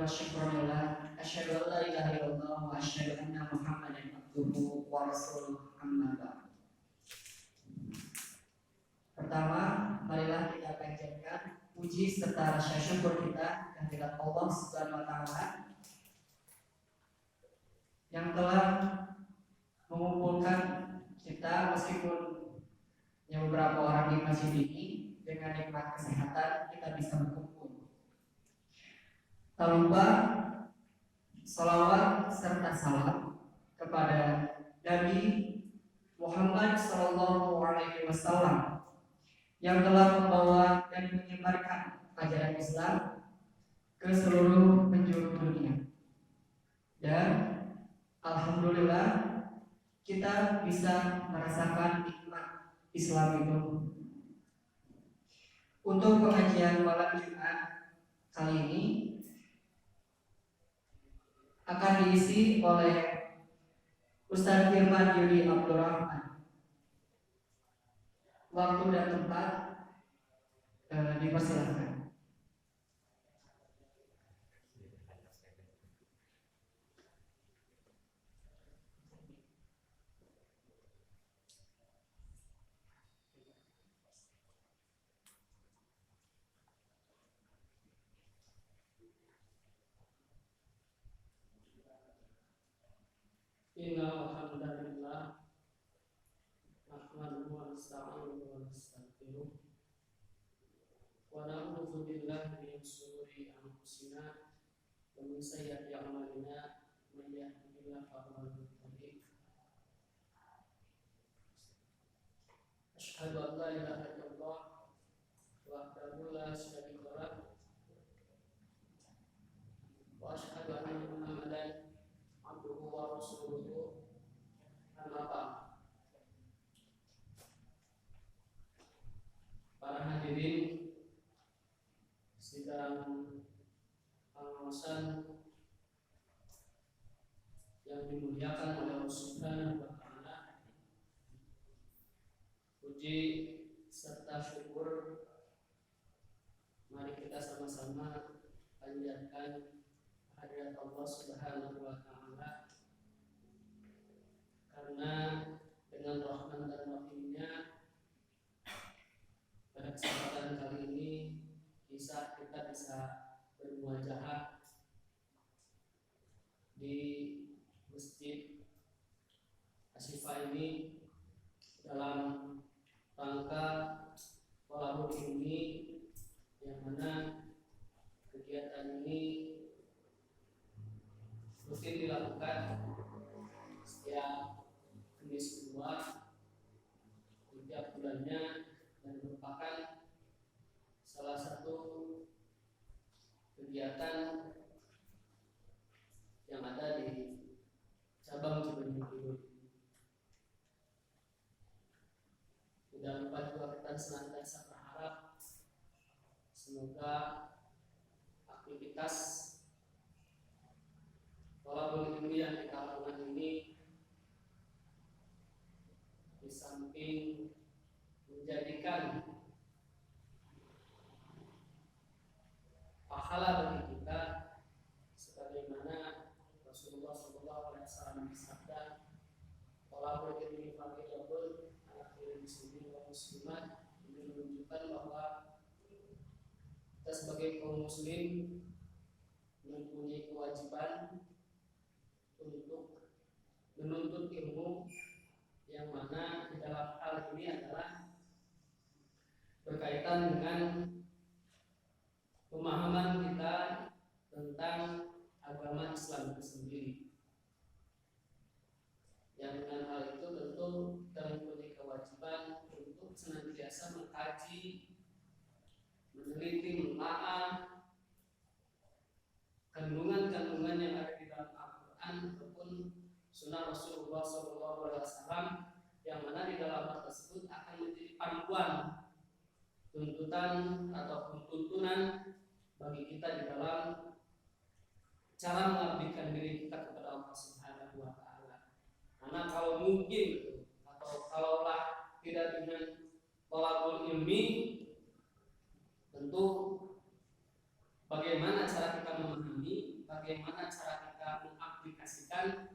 syukurillah, asyhadu an la ilaha illallah wa asyhadu anna Muhammadan abduhu wa rasuluh, amma ba'd. Pertama, marilah kita panjatkan puji serta rasa syukur kita kehadirat Allah Subhanahu wa taala yang telah mengumpulkan kita meskipun yang beberapa orang di masjid ini dengan nikmat kesehatan kita bisa berkumpul. Tak lupa salawat serta salam kepada Nabi Muhammad Sallallahu Alaihi Wasallam yang telah membawa dan menyebarkan ajaran Islam ke seluruh penjuru dunia. Dan alhamdulillah kita bisa merasakan nikmat Islam itu. Untuk pengajian malam Jumat kali ini akan diisi oleh Ustaz Firman Yudi Abdurrahman. Waktu dan tempat dipersilakan. Innal hamdalillah nahmaduhu wa nasta'inuhu wa nastaghfiruh wa na'udzu billahi min shururi anfusina wa min sayyiati a'malina may yahdihillahu fa huwal muhtadi. Asyhadu an la ilaha illallah wahdahu la syarika lahu wa asyhadu anna Muhammadan abduhu wa rasuluhu, amma ba'd. Para hadirin sidang pengawasan yang dimuliakan oleh Allah Subhanahu wa taala, puji serta syukur mari kita sama-sama panjatkan hadirat Allah Subhanahu wa taala, karena dengan rahman dan rahimnya pada kesempatan kali ini kita bisa bermuajahah di Masjid Asyifa ini dalam rangka thalabul ilmi, yang mana kegiatan ini rutin dilakukan setiap Kamis kedua di tiap bulannya, dan merupakan salah satu kegiatan yang ada di cabang Cibenyi Kidul. Tidak lupa juga kita senantiasa berharap semoga aktivitas thalabul ilmi yang kita lakukan ini di samping menjadikan pahala bagi kita, sebagaimana Rasulullah SAW bersabda, thalabul ilmi fardiyatun ala kulli muslimin wa muslimat. Ini menunjukkan bahwa kita sebagai kaum muslim mempunyai kewajiban untuk menuntut ilmu, yang mana di dalam hal ini adalah berkaitan dengan pemahaman kita tentang agama Islam itu sendiri. Yang dengan hal itu tentu kita mempunyai kewajiban untuk senantiasa mengkaji, meneliti, menelaah kandungan-kandungan yang ada di dalam Al-Quran ataupun Sunnah Rasulullah SAW, yang mana di dalam hal tersebut akan menjadi panduan, tuntutan ataupun tuntunan bagi kita di dalam cara mengabdikan diri kita kepada Allah Subhanahu wa taala. Karena kalau mungkin atau kalaulah tidak dengan thalabul ilmi, tentu bagaimana cara kita memahami bagaimana cara kita mengaplikasikan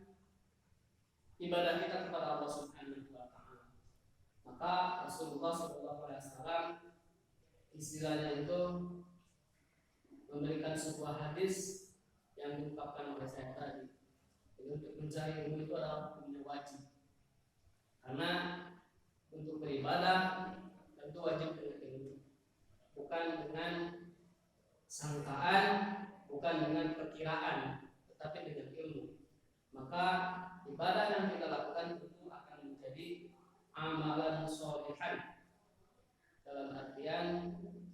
ibadah kita kepada Allah Subhanahu wa taala. Maka Rasulullah SAW istilahnya itu memberikan sebuah hadis yang diungkapkan oleh saya tadi. Jadi untuk mencari ilmu itu adalah hukumnya wajib. Karena untuk beribadah tentu wajib dengan ilmu, bukan dengan sangkaan, bukan dengan perkiraan, tetapi dengan ilmu. Maka ibadah yang kita lakukan tentu akan menjadi amalan sholihan, dalam artian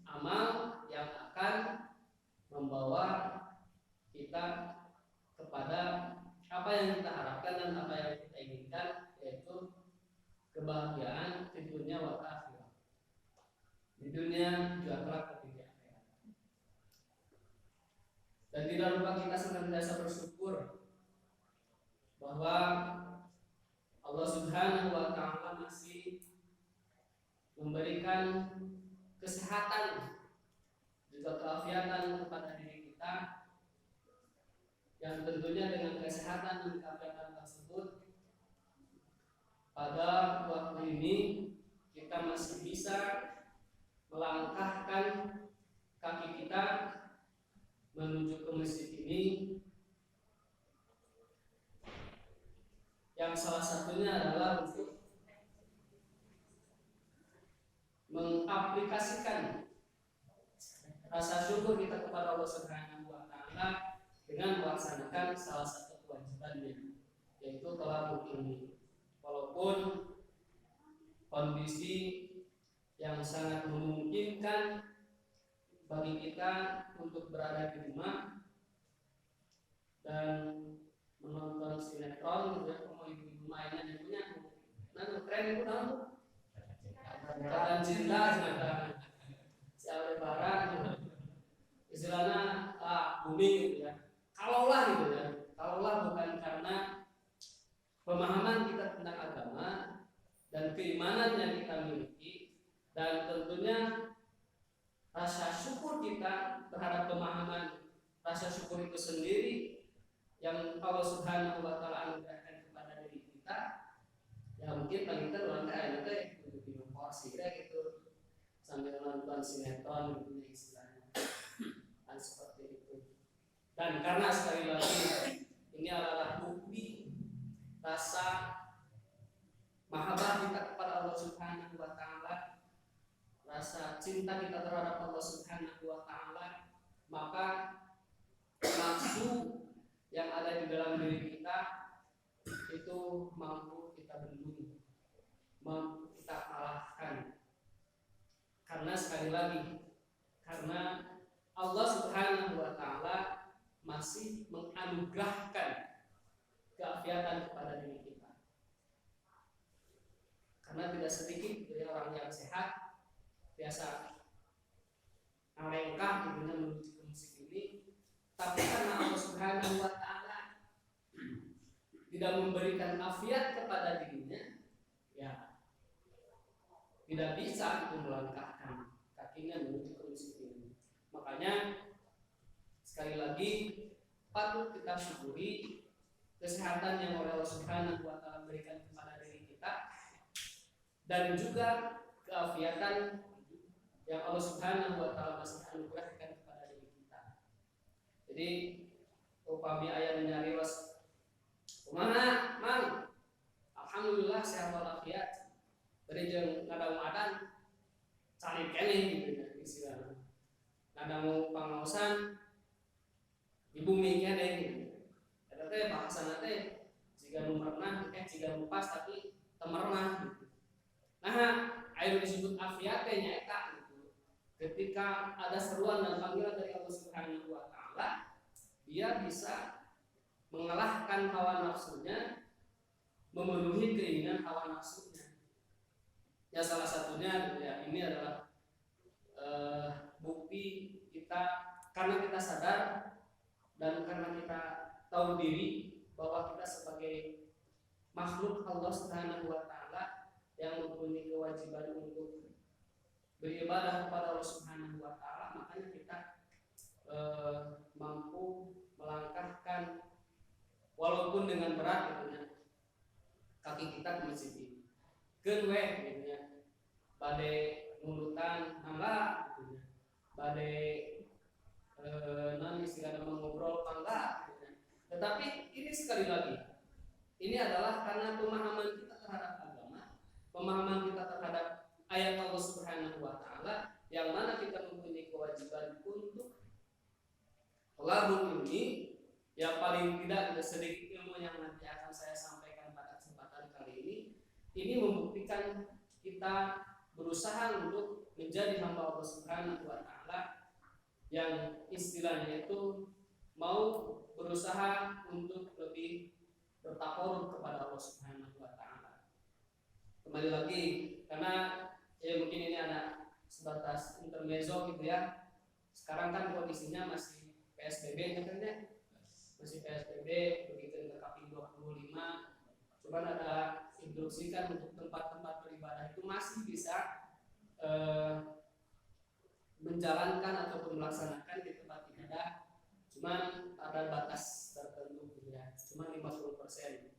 amal yang akan membawa kita kepada apa yang kita harapkan dan apa yang kita inginkan, yaitu kebahagiaan di dunia wal akhirah, di dunia juga kelak di akhirat. Dan tidak lupa kita senantiasa bersyukur bahwa Allah Subhanahu wa taala masih memberikan kesehatan juga keafiatan kepada diri kita, yang tentunya dengan kesehatan dan keafiatan tersebut pada waktu ini kita masih bisa melangkahkan kaki kita menuju ke masjid ini, yang salah satunya adalah untuk mengaplikasikan rasa syukur kita kepada Allah Subhanahu wa taala dengan melaksanakan salah satu kewajibannya, yaitu thalabul ilmi. Walaupun kondisi yang sangat memungkinkan bagi kita untuk berada di rumah dan menonton sinetron, gitu ya, kalau ibu-ibu mainnya dan punya, nah keren itu tahu, dan cinta, si Aldebaran, istilahnya booming gitu ya. Kalaulah gitu ya, kalaulah bukan karena pemahaman kita tentang agama dan keimanan yang kita miliki, dan tentunya rasa syukur kita terhadap pemahaman rasa syukur itu sendiri yang Allah Subhanahu wa taala anugerahkan kepada diri kita, ya mungkin paling orang kaya itu minum porsi gitu sambil nonton sinetron gitu istilahnya, dan seperti itu. Dan karena sekali lagi ini adalah bukti rasa mahabbah kita kepada Allah Subhanahu wa taala, rasa cinta kita terhadap Allah Subhanahu wa taala, maka nafsu yang ada di dalam diri kita itu mampu kita bendung, mampu kita kalahkan. Karena sekali lagi, karena Allah Subhanahu wa taala masih menganugerahkan keafiatan kepada diri kita. Karena tidak sedikit dari orang yang sehat biasa ngalengkah ibunya menuju ke musik ini, tapi karena Allah Subhanahu wa taala tidak memberikan afiat kepada dirinya, ya tidak bisa itu melangkahkan kakinya menuju ke musik ini. Makanya sekali lagi patut kita syukuri kesehatan yang oleh Allah Subhanahu wa taala berikan kepada diri kita, dan juga keafiatan yang Allah Subhanahu wa taala masih anugerahkan kepada diri kita. Jadi upami aya nyarios kumaha mang, alhamdulillah sehat walafiat, bari jeung ngadaung-adan cari keneh gitu ya istilahna. Ngadaung pangaosan di bumi keneh gitu. Eta teh bahasana teh jika nu pernah jika nu pas tapi temerna gitu. Nah, ayo disebut afiat teh nyaeta gitu. Ketika ada seruan dan panggilan dari Allah Subhanahu wa taala, dia bisa mengalahkan hawa nafsunya, memenuhi keinginan hawa nafsunya. Ya salah satunya ya ini adalah bukti kita karena kita sadar dan karena kita tahu diri bahwa kita sebagai makhluk Allah Subhanahu wa taala yang mempunyai kewajiban untuk beribadah kepada Allah Subhanahu wa taala, makanya kita mampu melangkahkan walaupun dengan berat gitu ya, kaki kita ke masjid ini. Keun we gitu ya. Bade nulutan mangga gitu ya. Bade non istilahnya mengobrol mangga gitu ya. Tetapi ini sekali lagi ini adalah karena pemahaman kita terhadap agama, pemahaman kita terhadap ayat Allah Subhanahu wa taala yang mana kita mempunyai kewajiban untuk labun ini yang paling tidak sedikit ilmu yang nanti akan saya sampaikan pada kesempatan kali ini membuktikan kita berusaha untuk menjadi hamba Allah Subhanahu wa taala yang istilahnya itu mau berusaha untuk lebih bertakarub kepada Allah Subhanahu wa taala. Kembali lagi karena ya mungkin ini ada sebatas intermezzo gitu ya. Sekarang kan kondisinya masih PSBB kan ya. Masih PSBB begitu ke KPI 25. Cuman ada instruksikan untuk tempat-tempat beribadah itu masih bisa menjalankan ataupun melaksanakan di tempat ibadah. Cuman ada batas tertentu gitu ya. Cuma 50%.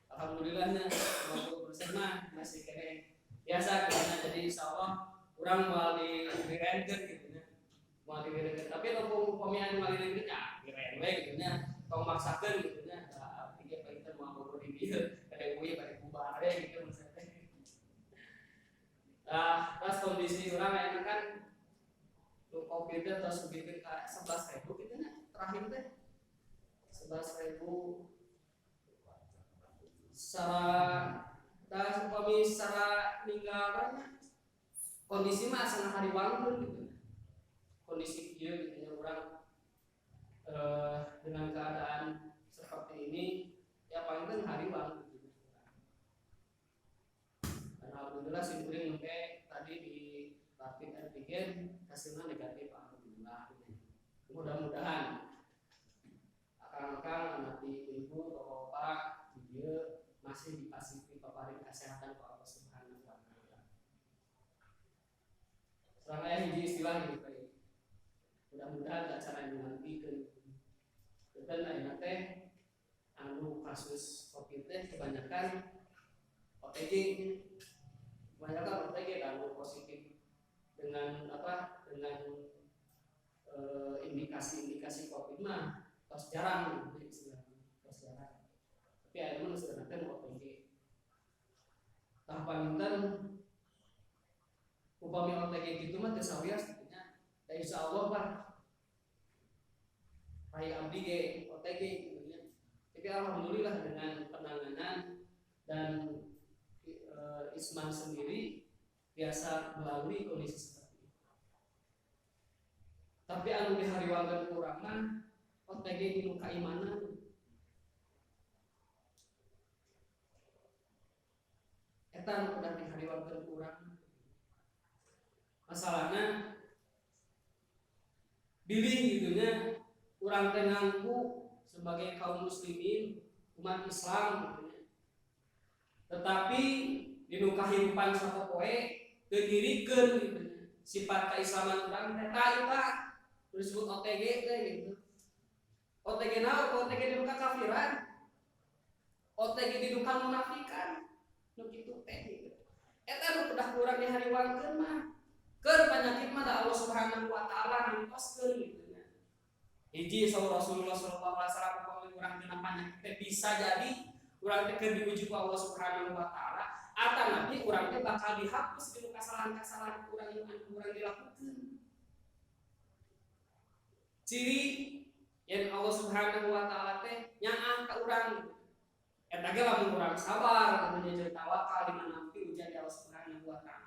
Alhamdulillahnya 50% mah masih keren biasa gitu. Jadi insyaallah kurang mau di render gitu ya. Mau di render. Tapi kalau pemian mau di render ya render gitu ya. Tong maksakeun gitu ya. Artinya kita mau ngobrol di dia ada gue pada bubar gitu maksudnya. Terus kondisi orang enak kan Covid terus bikin kayak 11.000 gitu ya. Terakhir teh 11.000 secara ninggalannya kondisi mah sangat hari bangun gitu. Kondisi dia gitu ya orang dengan keadaan seperti ini ya paling kan hari bangun gitu. Dan alhamdulillah simpulin sampai tadi di rapid antigen hasilnya negatif alhamdulillah. Mudah-mudahan akan nanti ibu atau bapak dia masih dikasih paparin kesehatan ke Allah Subhanahu wa taala. Serangnya hiji istilah gitu Pak. Mudah-mudahan acara ini nanti dan ayeuna teh anu kasus Covid teh kebanyakan OTG anu positif dengan indikasi Covid mah tos jarang gitu istilahnya, tos jarang. Tapi ada mana sebenarnya OTG. Tahapan upami OTG gitu mah teu sawias tentunya. Da insyaallah Pak. Rai abdi ge OTG gitu nya. Tapi alhamdulillah dengan penanganan dan Isman sendiri biasa melalui kondisi seperti itu. Tapi anu dihariwangkeun urang mah OTG di luka imanan. Eta anu udah dihariwangkeun urang. Masalahna bilih gitunya urang teh nganggu sebagai kaum muslimin umat Islam gitunya. Tetapi di nu kahirupan sapopoe teu dirikeun gitu. Sifat keislaman urang teh Pak disebut OTG teh gitu. OTG naon? OTG di nu kakafiran. OTG di nu munafikan. Nu kitu teh gitu. Eta nu udah kurang dihariwangkeun mah. Keur penyakit mah da Allah Subhanahu wa taala nangtoskeun gitu nya. Hiji saur Rasulullah sallallahu alaihi wasallam pokoknya urang teu penyakit bisa jadi urang teh keur diuji ku Allah Subhanahu wa taala atau nanti urang teh bakal dihapus di kesalahan-kesalahan urang yang urang dilakukeun. Ciri yang Allah Subhanahu wa taala teh nyaah ka urang. Eta ge lamun urang sabar kemudian jadi tawakal di mana ujian Allah Subhanahu wa taala.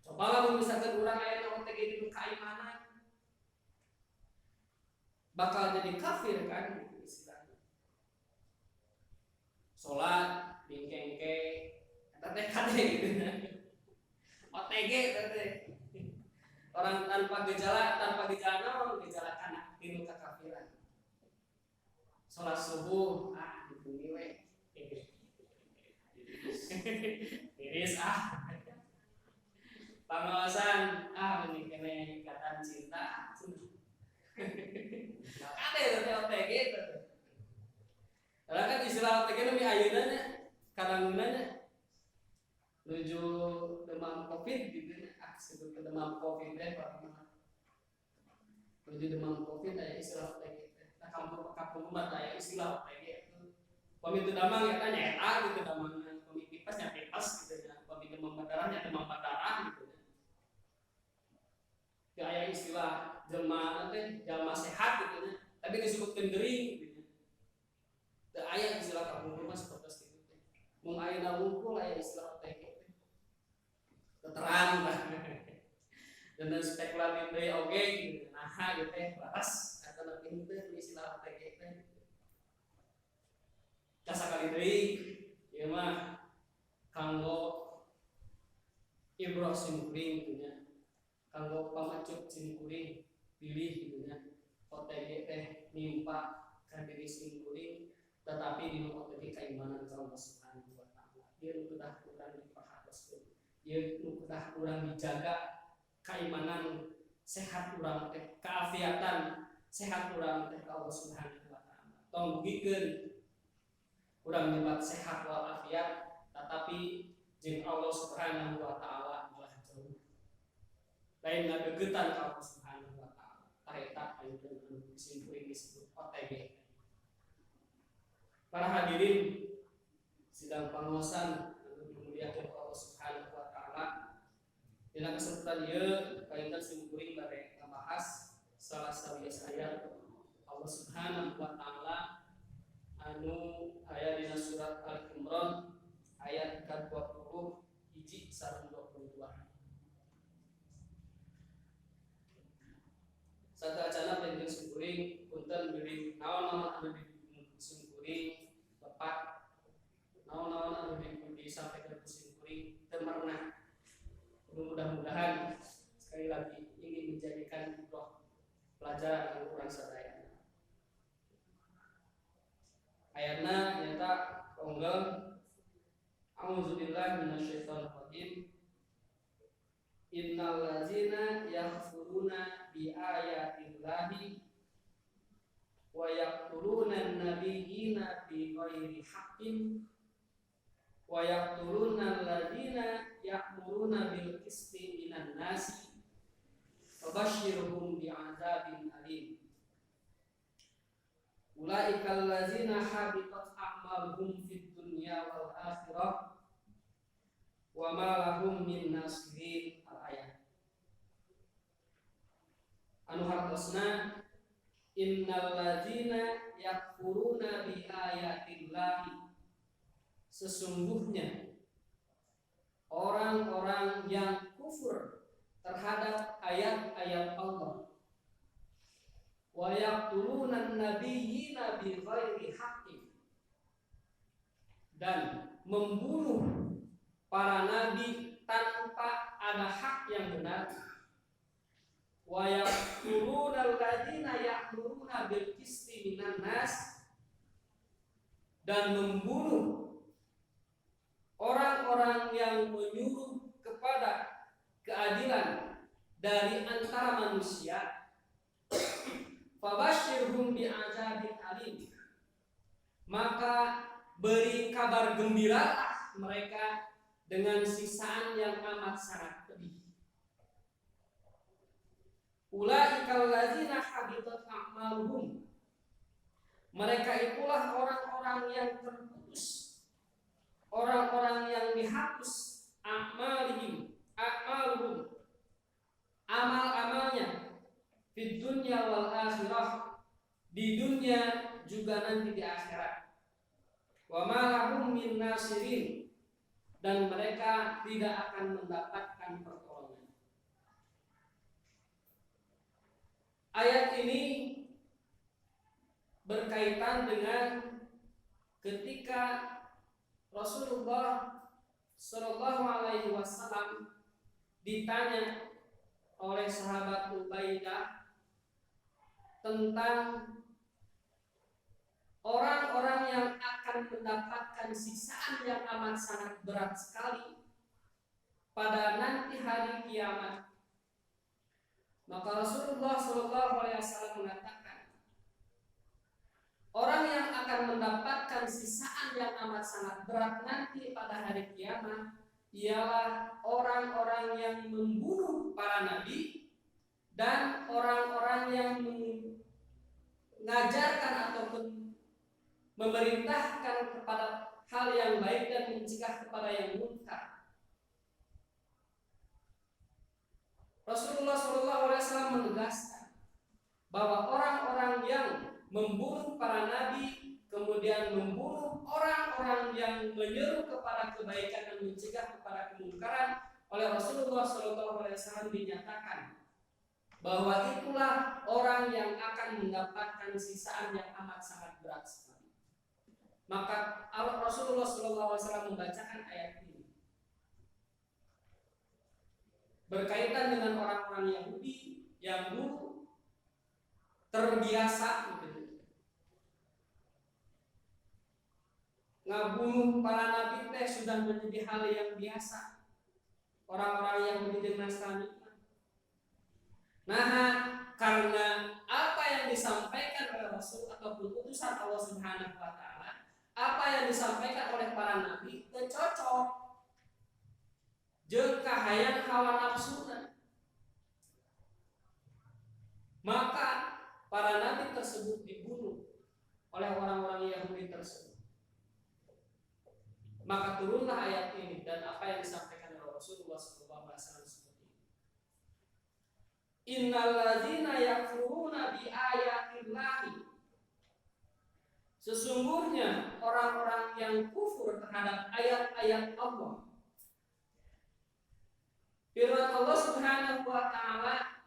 Coba lamun misalkan urang aya nu OTG di keimanan bakal jadi kafir kan gitu istilahnya. Salat dingkengke eta teh kade gitu. OTG teh. Orang tanpa gejala naon gejala kana tilu kekafiran. Salat subuh dipungi we. Iris Pengawasan ini kene ikatan cinta. teh OTG itu. Karena kan istilah OTG nu ayeuna kadangunana menuju demam Covid gitu sebut demam Covid teh menuju demam Covid aya istilah OTG teh. Nah kampung mah aya istilah OTG itu. Pemitu damang ya tanya gitu damang pemitu pas nya pipas gitu ya. Pemitu demam berdarah nya demam berdarah gitu. Ya aya istilah jelema teh jalma sehat gitu nya. Tapi disebutkeun geuring gitu. Teu aya istilah kampung mah seperti itu teh. Mun ayeuna wungkul aya istilah OTG teh. Keterangan lah. Dan spekulatif deui oge gitu. Nah, gitu teh laras atuh nanti teh istilah OTG teh. Kasakali deui ieu mah kanggo ibroh simkuring gitu nya. Kanggo pamacut simkuring pilih gitu nya. OTG teh nimpa ka diri simkuring tetapi di OTG keimanan ka Allah Subhanahu wa taala. Ieu kudu urang diperhatoskeun. Ieu kudu urang dijaga keimanan sehat urang teh, keafiatan sehat urang teh Allah Subhanahu wa taala. Tong bugikeun urang nyebat sehat wal afiat tetapi jeung Allah Subhanahu wa taala ulah jauh. Lain ngadeugeutan ka Allah Subhanahu wa taala. Tah eta anu simkuring disebut OTG. Para hadirin sidang pangaosan anu dimuliakeun Allah Subhanahu wa taala. Dina kesempatan ieu kainten simkuring bare ngabahas salah sawias ayat Allah Subhanahu wa taala anu aya dina surat Al-Imran ayat ke-20 hiji sareng 22. Sadayana panjenengan simkuring punten beuring naon-naon anu simkuring tepat naon-naon anu disampaikan ku simkuring teu marna. Mudah-mudahan sekali lagi ingin menjadikan ibroh pelajaran kanggo urang sadaya. Ayatna nyata onggal A'udzubillahi minasyaitonir rajim. Innal ladzina yakfuruna bi ayatillahi wa yaqtuluna an-nabiyyina bi ghairi haqqin wa yaqtuluna alladzina ya'muruna bil qisti minan nasi fabashshirhum bi'adzabin alim. Ulaikal ladzina habitat a'maluhum fid dunya wal akhirah wa ma lahum min nasirin. Al-ayat anu hartosna innal ladzina yakfuruna bi ayatillahi, sesungguhnya orang-orang yang kufur terhadap ayat-ayat Allah, wa yaqtuluna an-nabiyyina bi ghairi haqqin, dan membunuh para nabi tanpa ada hak yang benar, wa yaqtuluna alladzina ya'muruna bil qisti minan nas, dan membunuh orang-orang yang menyuruh kepada keadilan dari antara manusia. Fabashshirhum bi'adzabin alim, maka beri kabar gembiralah mereka dengan siksaan yang amat sangat pedih. Ulaikal ladzina habitat a'maluhum, mereka itulah orang-orang yang terputus, orang-orang yang dihapus a'maluhum, amal-amalnya, fid dunya wal akhirah, di dunia juga nanti di akhirat. Wa ma lahum min nasirin, dan mereka tidak akan mendapatkan pertolongan. Ayat ini berkaitan dengan ketika Rasulullah Shallallahu Alaihi Wasallam ditanya oleh sahabat Ubaidah tentang orang-orang yang akan mendapatkan siksaan yang amat sangat berat sekali pada nanti hari kiamat. Maka Rasulullah Shallallahu Alaihi Wasallam mengatakan, orang yang akan mendapatkan sisaan yang amat sangat berat nanti pada hari kiamat ialah orang-orang yang membunuh para nabi dan orang-orang yang mengajarkan ataupun memerintahkan kepada hal yang baik dan mencegah kepada yang munkar. Rasulullah SAW menegaskan bahwa orang-orang yang membunuh para nabi, kemudian membunuh orang-orang yang menyeru kepada kebaikan dan mencegah kepada kemungkaran, oleh Rasulullah SAW dinyatakan bahwa itulah orang yang akan mendapatkan sisaan yang amat sangat berat sekali. Maka Rasulullah SAW membacakan ayat ini berkaitan dengan orang-orang Yahudi yang dulu terbiasa ngabunuh para nabi teh sudah menjadi hal yang biasa orang-orang Yahudi dan Nasrani. Nah, karena apa yang disampaikan oleh Rasul ataupun utusan Allah Subhanahu wa taala, apa yang disampaikan oleh para nabi teu cocok jeung kahayang hawa nafsuna. Maka para nabi tersebut dibunuh oleh orang-orang Yahudi tersebut. Maka turunlah ayat ini dan apa yang disampaikan oleh Rasulullah SAW seperti ini. Innalladzina yakfuruna bi ayatillahi, sesungguhnya orang-orang yang kufur terhadap ayat-ayat Allah. Firman Allah Subhanahu wa taala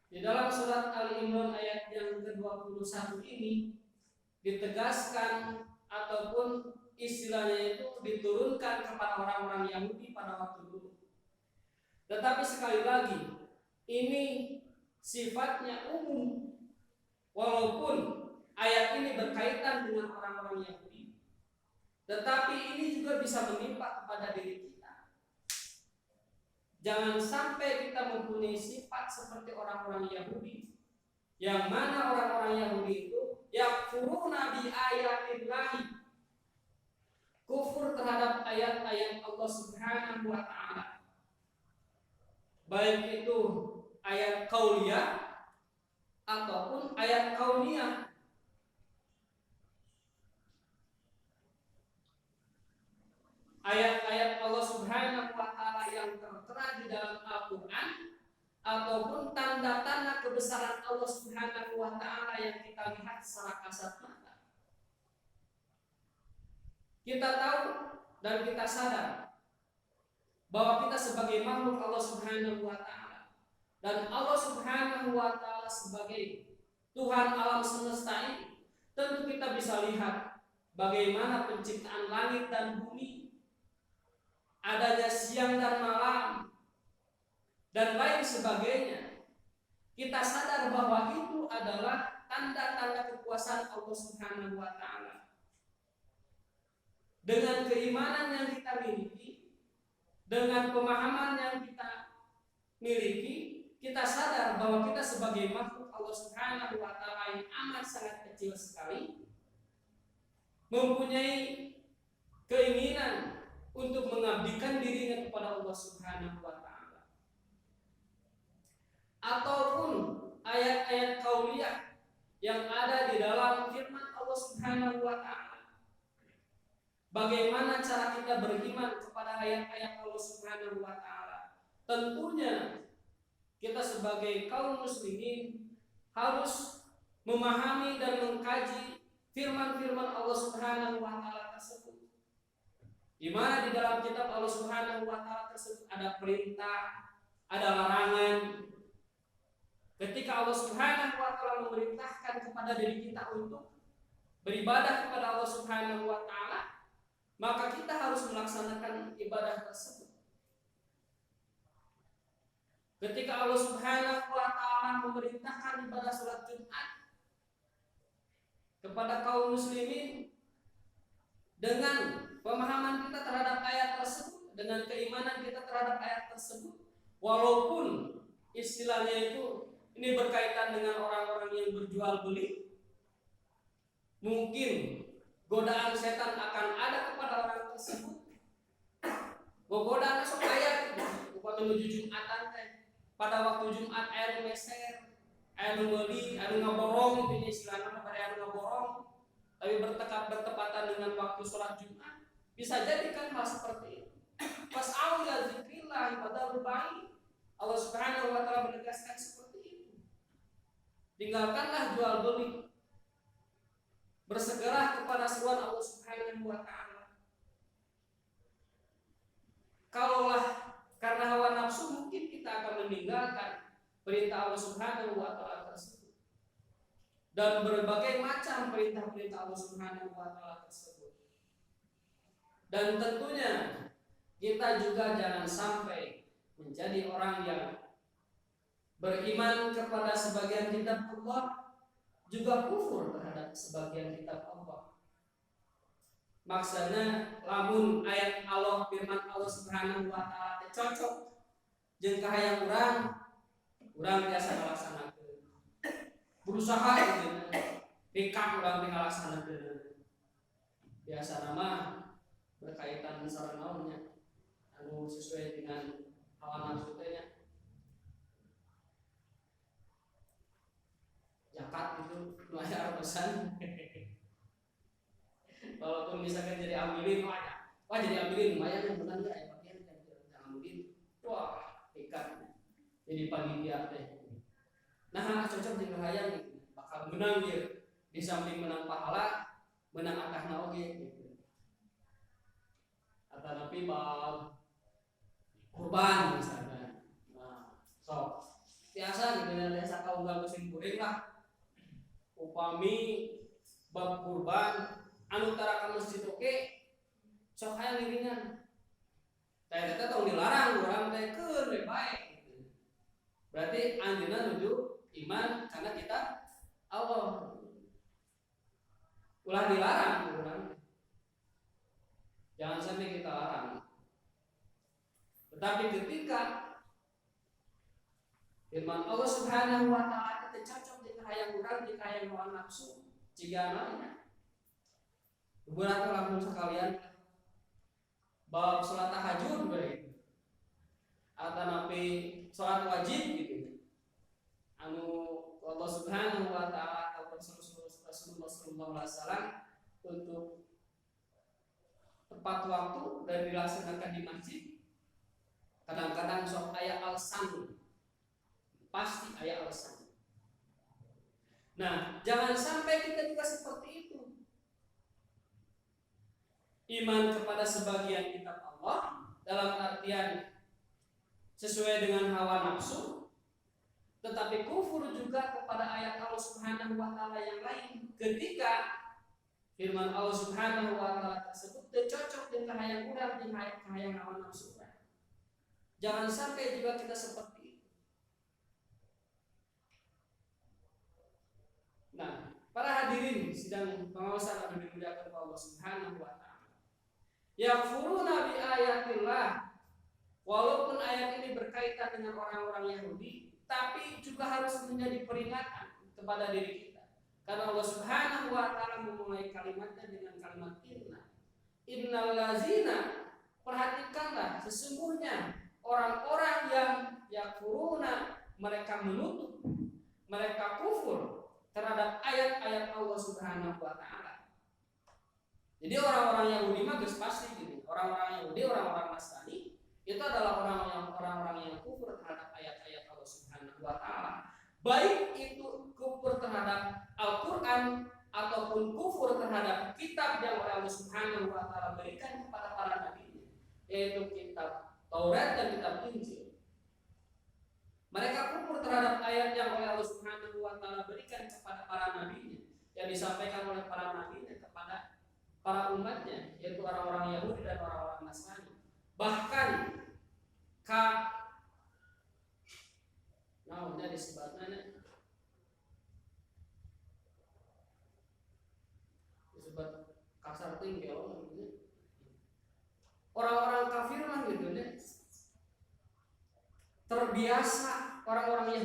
di dalam surat Al-Imran ayat yang ke-21 ini ditegaskan ataupun istilahnya itu diturunkan kepada orang-orang Yahudi pada waktu dulu. Tetapi sekali lagi, ini sifatnya umum. Walaupun ayat ini berkaitan dengan orang-orang Yahudi, tetapi ini juga bisa menimpa kepada diri kita. Jangan sampai kita mempunyai sifat seperti orang-orang Yahudi, yang mana orang-orang Yahudi itu yakfuruna bi ayatillahi, kufur terhadap ayat-ayat Allah Subhanahu wa taala, baik itu ayat qauliyah ataupun ayat kauniyah. Ayat-ayat Allah Subhanahu wa taala yang tertera di dalam Al-Qur'an ataupun tanda-tanda kebesaran Allah Subhanahu wa taala yang kita lihat secara kasat mata. Kita tahu dan kita sadar bahwa kita sebagai makhluk Allah Subhanahu wa taala dan Allah Subhanahu wa taala sebagai Tuhan alam semesta ini, tentu kita bisa lihat bagaimana penciptaan langit dan bumi, adanya siang dan malam dan lain sebagainya. Kita sadar bahwa itu adalah tanda-tanda kekuasaan Allah Subhanahu wa taala. Dengan keimanan yang kita miliki, dengan pemahaman yang kita miliki, kita sadar bahwa kita sebagai makhluk Allah Subhanahu wa taala yang amat sangat kecil sekali, mempunyai keinginan untuk mengabdikan dirinya kepada Allah Subhanahu wa taala. Ataupun ayat-ayat kauliyah yang ada di dalam firman Allah Subhanahu wa taala. Bagaimana cara kita beriman kepada ayat-ayat Allah Subhanahu wa taala? Tentunya kita sebagai kaum muslimin harus memahami dan mengkaji firman-firman Allah Subhanahu wa taala tersebut. Di mana di dalam kitab Allah Subhanahu wa taala tersebut ada perintah, ada larangan. Ketika Allah Subhanahu wa taala memerintahkan kepada diri kita untuk beribadah kepada Allah Subhanahu wa taala, maka kita harus melaksanakan ibadah tersebut. Ketika Allah Subhanahu wa taala memerintahkan ibadah salat Jumat kepada kaum muslimin, dengan pemahaman kita terhadap ayat tersebut, dengan keimanan kita terhadap ayat tersebut, walaupun istilahnya itu ini berkaitan dengan orang-orang yang berjual beli, mungkin godaan setan akan ada kepada orang tersebut. Godaan sok aya waktu menuju Jumatan teh. Pada waktu Jumat aya meser, aya meuli, aya ngaborong itu istilahna pada aya ngaborong, tapi bertepatan dengan waktu sholat Jumat. Bisa jadi kan hal seperti itu. Fas'au ila dzikrillah wa baik. Allah Subhanahu wa taala menegaskan seperti itu. Tinggalkanlah jual beli. Bersegeralah kepada seruan Allah Subhanahu wa taala. Kalaulah karena hawa nafsu mungkin kita akan meninggalkan perintah Allah Subhanahu wa taala tersebut. Dan berbagai macam perintah-perintah Allah Subhanahu wa taala tersebut. Dan tentunya kita juga jangan sampai menjadi orang yang beriman kepada sebagian kitab Allah juga kufur terhadap sebagian kitab Allah. Maksudnya lamun ayat Allah firman Allah Subhanahu wa taala cocok jeung kahayang urang biasa ngalaksanakeun. Berusaha gitu nekat urang ngalaksanakeun. Biasa nama berkaitan sareng naonnya anu sesuai dengan hawa nafsu teh nya. Zakat itu lumayan pesan. Walaupun misalkan jadi ambilin wah jadi ambilin lumayan yang benar ya bagian jangan ambilin. Wah, ikan jadi panitia teh. Nah, cocok jeung hayang gitu. Bakal menang dia. Di samping menang pahala, menang akahna oge gitu. Atanapi bal kurban misalkan. Nah, sok biasa gitu ya desa kaunggal musim kuring lah. Upami bab kurban anu tara ka masjid oke sok hayang ngiringan. Teh teh tong dilarang urang teh keur bae gitu. Berarti anjeunna nuju iman karena kita Allah. Ulah dilarang urang. Jangan sampai kita larang. Tetapi ketika firman Allah Subhanahu wa taala teh cocok jeung hayang urang jeung hayang hawa nafsu cigana. Beberapa lamun sekalian bab salat tahajud bae atau napi salat wajib gitu. Anu Allah Subhanahu wa taala atau Rasulullah sallallahu alaihi wasallam untuk tepat waktu dan dilaksanakan di masjid. Kadang-kadang sok aya alasan. Pasti aya alasan. Nah, jangan sampai kita juga seperti itu. Iman kepada sebagian kitab Allah dalam artian sesuai dengan hawa nafsu, tetapi kufur juga kepada ayat Allah Subhanahu wa taala yang lain ketika firman Allah Subhanahu wa taala tersebut cocok dengan hayang urang jeung hayang hawa nafsu. Jangan sampai juga kita seperti itu. Nah, para hadirin sidang pengawasan anu dimuliakan Allah Subhanahu wa taala. Yakfuruna bi ayatillah. Walaupun ayat ini berkaitan dengan orang-orang Yahudi, tapi juga harus menjadi peringatan kepada diri kita. Karena Allah Subhanahu wa taala memulai kalimatnya dengan kalimat inna. Innal lazina, perhatikanlah sesungguhnya orang-orang yang yakfuruna, mereka menutup, mereka kufur terhadap ayat-ayat Allah Subhanahu wa taala. Jadi orang-orang Yahudi mah geus pasti gitu. Orang-orang Yahudi, orang-orang Nasrani itu adalah orang-orang yang kufur terhadap ayat-ayat Allah Subhanahu wa taala. Baik itu kufur terhadap Al-Qur'an ataupun kufur terhadap kitab yang oleh Allah Subhanahu wa taala berikan kepada para nabi, yaitu kitab Taurat dan kitab Injil. Mereka kufur terhadap ayat yang oleh Allah Subhanahu wa taala berikan kepada para nabi yang disampaikan oleh para nabi kepada para umatnya, yaitu orang-orang Yahudi dan orang-orang Nasrani. Bahkan naonnya disebutna disebut kasar tinggi orang-orang kafir mah gitu terbiasa orang-orang Yahudi